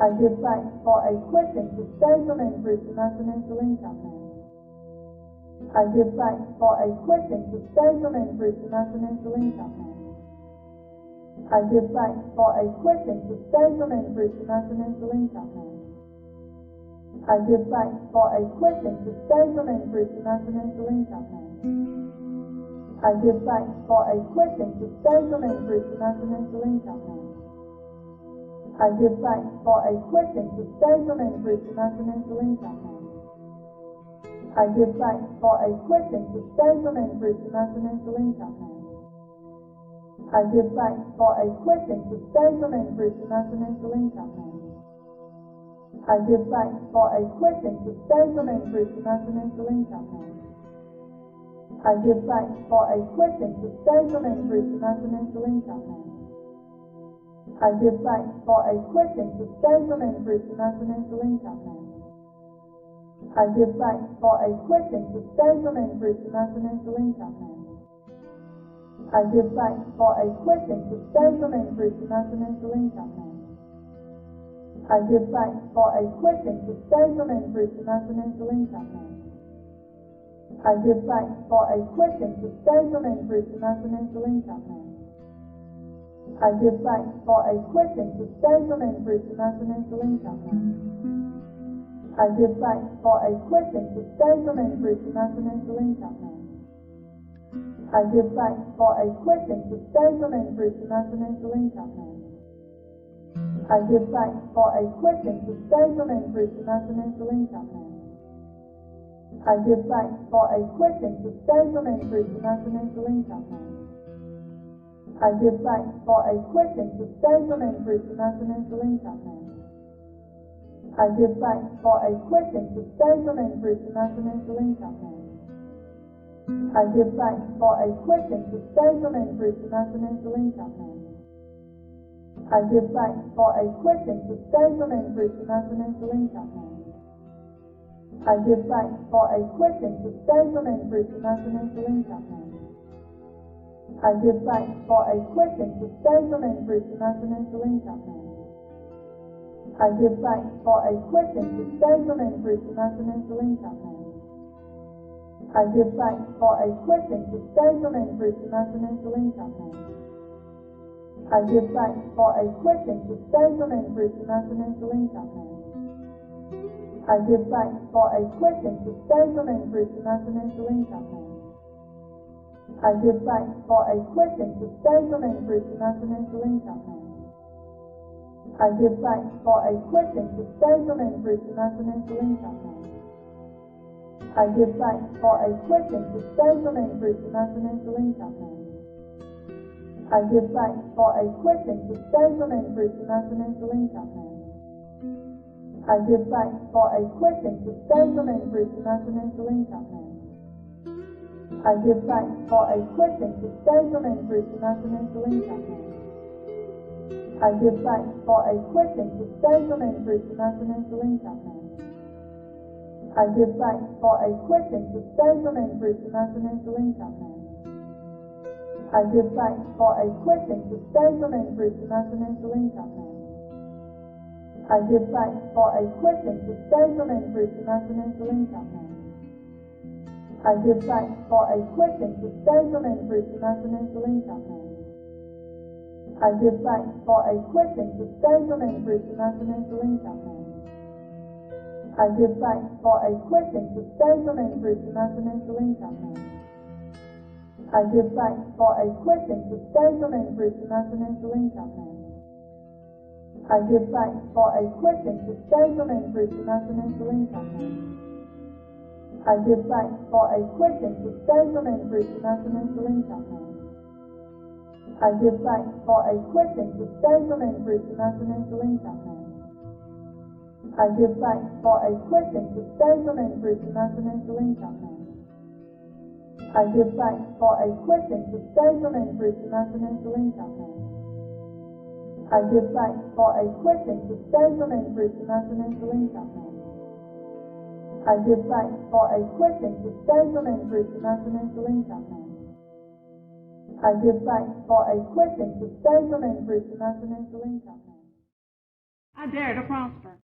I give thanks for a quick and substantial increase in my financial income now. I give thanks for a quick and substantial increase in my financial income now. I give thanks for a quick and substantial increase in my financial income now. I give thanks for a quick and substantial increase in my financial income now. I give thanks for a quick and substantial increase in my financial income now. I give thanks for a quick and substantial increase in my financial income now. I give thanks for a quick and substantial increase in my financial income now. I give thanks for a quick and substantial increase in my financial income now. I give thanks for a quick and substantial increase in my financial income now. I give thanks for a quick and substantial increase in my financial income now. I give thanks for a quick and substantial increase in my financial income now. I give thanks for a quick and substantial increase in my financial income now. I give thanks for a quick and substantial increase in my financial income now. I give thanks for a quick and substantial increase in my financial income now. I give thanks for a quick and substantial increase in my financial income now. I give thanks for a quick and substantial increase in my financial income now. I give thanks for a quick and substantial increase in my financial income now. I give thanks for a quick and substantial increase in my financial income now. I give thanks for a quick and substantial increase in my financial income now. I give thanks for a quick and substantial increase in my financial income now. I give thanks for a quick and substantial increase in my financial income now. I give thanks for a quick and substantial increase in my financial income now. I give thanks for a quick and substantial increase in my financial income now. I give thanks for a quick and substantial increase in my financial income now. I give thanks for a quick and substantial increase in my financial income now. I give thanks for a quick and substantial increase in my financial income now. I give thanks for a quick and substantial increase in my financial income now. I give thanks for a quick and substantial increase in my financial income now. I give thanks for a quick and substantial increase in my financial income now. I give thanks for a quick and substantial increase in my financial income now. I give thanks for a quick and substantial increase in my financial income now. I give thanks for a quick and substantial increase in my financial income now. I give thanks for a quick and substantial increase in my financial income now. I give thanks for a quick and substantial increase in my financial income now. I give thanks for a quick and substantial increase in my financial income now. I give thanks for a quick and substantial increase in my financial income now. I give thanks for a quick and substantial increase in my financial income now. I give thanks for a quick and substantial increase in my financial income now. I give thanks for a quick and substantial increase in my financial income now. I give thanks for a quick and substantial increase in my financial income now. I give thanks for a quick and substantial increase in my financial income now. I give thanks for a quick and substantial increase in my financial income now. I give thanks for a quick and substantial increase in my financial income now. I give thanks for a quick and substantial increase in my financial income now. I give thanks for a quick and substantial increase in my financial income now. I give thanks for a quick and substantial increase in my financial income now. I give thanks for a quick and substantial increase in my financial income now. I give thanks for a quick and substantial increase in my financial income now. I give thanks for a quick and substantial increase in my financial income now. I give thanks for a quick and substantial increase in my financial income now. I give thanks for a quick and substantial increase in my financial income now. I give thanks for a quick and substantial increase in my financial income now. I dare to prosper.